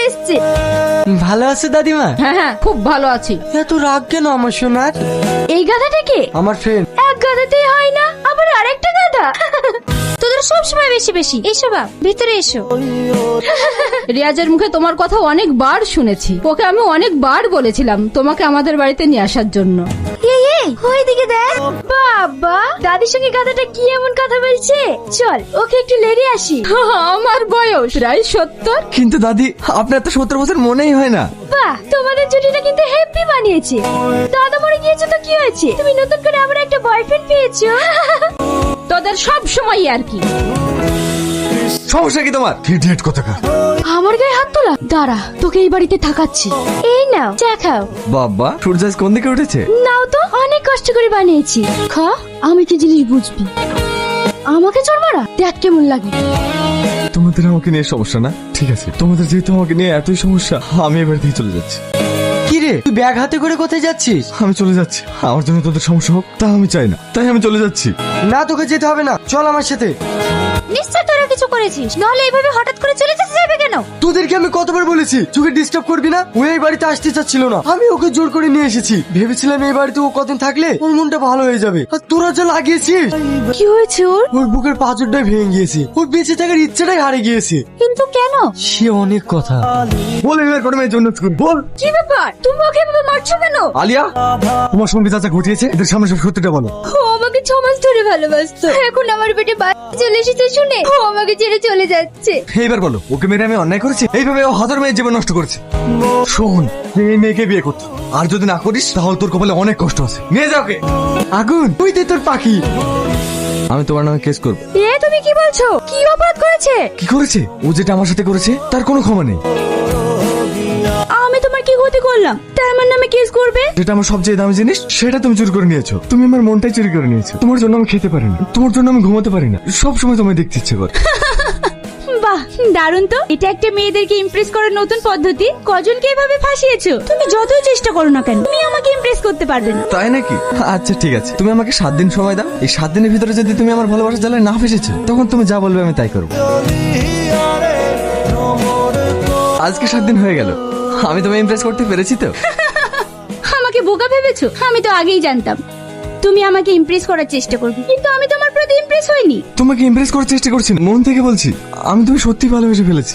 এসছে। ভালো আছো দাদিমা? হ্যাঁ হ্যাঁ, খুব ভালো আছি। এত রাগ কেন আমার সোনার? এই গাধাটা কে? আমার ফ্রেন্ড। এক গাধাতেই হয় না, আবার আরেকটা গাধা। তোদের সব সময় বেশি বেশি। এসো বাপ, ভিতরে এসো। রিয়াজের মুখে তোমার কথা অনেকবার শুনেছি। ওকে আমি অনেকবার বলেছিলাম তোমাকে আমাদের বাড়িতে নিয়ে আসার জন্য। এই ওইদিকে দেখ বাবা, দাদির সঙ্গে গাধাটা কি এমন কথা বলছে। চল ওকে একটু লেড়ে আসি। আমার বয়স প্রায় 70। কিন্তু দাদি, আপনার তো 70 বছর মনেই হয় না। বাহ, তোমাদের জুটিটা কিন্তু হেপি বানিয়েছে। দাদা মরে গিয়েছে তো কি হয়েছে, তুমি নতুন করে আবার একটা বয়ফ্রেন্ড পেয়েছো। তোদের সব সময় আর কি। সমস্যা কি তোমার? ইডিয়েট কোথাকার। আমার গায়ে হাত তোলা। দাঁড়া, তোকে এই বাড়িতে থাকাচ্ছি। এই নাও চা খাও। বাবা, সূর্য আজ কোন দিকে উঠেছে? নাও তো, অনেক কষ্ট করে বানিয়েছি। খা, আমি কি জিনিস বুঝবি। আমাকে চোর মারা দেখ কেমন লাগে। তোমাদের আমাকে নিয়ে সমস্যা না? ঠিক আছে, তোমাদের যেহেতু আমাকে নিয়ে এতই সমস্যা, আমি এবার থেকে চলে যাচ্ছি। কি রে, তুই ব্যাগ হাতে করে কোথায় যাচ্ছিস? আমি চলে যাচ্ছি। আমার জন্য তোদের সমস্যা হোক তা আমি চাই না, তাই আমি চলে যাচ্ছি। না, তোকে যেতে হবে না, চল আমার সাথে। নিশ্চয় তোরা কিছু করেছিস, নাহলে এইভাবে হঠাৎ করে চলে যেতে যাবে কেন? তোদেরকে আমি কতবার বলেছি তোকে ডিস্টার্ব করবি না? ও এই বাড়িতে আসতে চাচ্ছিল না, আমি ওকে জোর করে নিয়ে এসেছি। ভেবেছিলাম এই বাড়িতে ও কদিন থাকলে ওর মনটা ভালো হয়ে যাবে। আর তোরা যা লাগিয়েছিস। কি হয়েছে ওর? ওর বুকের পাঁজরটাই ভেঙে গিয়েছে, ওর বেঁচে থাকার ইচ্ছাটাই হারিয়ে গিয়েছে। কিন্তু কেন? সে অনেক কথা বলে। এবার কোনো মেয়ের জন্য বল। কি ব্যাপার, তুমি ওকে এভাবে মারছো কেন? আলিয়া, তোমার সঙ্গে চাচা ঘটিয়েছে, এদের সামনে সব সত্যিটা বলো। ও আমাকে 6 মাস ধরে ভালোবাসতো, এখন আমার পেটে বাচ্চা চলে এসেছে শুনে ও আমাকে ছেড়ে চলে যাচ্ছে। এইবার বলো, ওকে মেরে আমি অন্যায় করেছি? এইভাবে ও হাজার মেয়ের জীবন নষ্ট করেছে। শোন, তুই এই মেয়েকে বিয়ে করতে, আর যদি না করিস তাহলে তোর কপালে অনেক কষ্ট আছে। নিয়ে যাও ওকে। আগুন, তুই দে তোর পাখি। আমি তোমার নামে কেস করবো। এ তুমি কি বলছো? কি অপরাধ করেছে? কি করেছে? ও যেটা আমার সাথে করেছে তার কোনো ক্ষমা নেই। আমি তোমার কি ক্ষতি করলাম তাই আমার নামে কেস করবে? যেটা আমার সবচেয়ে দামি জিনিস সেটা তুমি চুরি করে নিয়েছো। তুমি আমার মনটাই চুরি করে নিয়েছো। তোমার জন্য আমি খেতে পারি না, তোমার জন্য আমি ঘুমাতে পারি না, সব সময় তোমায় দেখতে ইচ্ছে করে। বাহ, দারুণ তো। এটা একটা মেয়েদেরকে ইমপ্রেস করার নতুন পদ্ধতি। কজনকে এভাবে ফাঁসিয়েছো? তুমি যতই চেষ্টা করো না কেন, তুমি আমাকে ইমপ্রেস করতে পারবে না। তাই নাকি? আচ্ছা ঠিক আছে, তুমি আমাকে 7 দিন সময় দাও। এই 7 দিনের ভিতরে যদি তুমি আমার ভালোবাসা জ্বালায় না ফেসেছো, তখন তুমি যা বলবে আমি তাই করবো। আজকে 7 দিন হয়ে গেল, আমি তোমায় ইমপ্রেস করতে পেরেছি তো? আমাকে বোকা ভেবেছো? আমি তো আগেই জানতাম তুমি আমাকে ইমপ্রেস করার চেষ্টা করবে, কিন্তু আমি তোমার প্রতি ইমপ্রেস হইনি। তোমাকে ইমপ্রেস করার চেষ্টা করছি না, মন থেকে বলছি। আমি তুমি সত্যি ভালোবেসে ফেলেছি।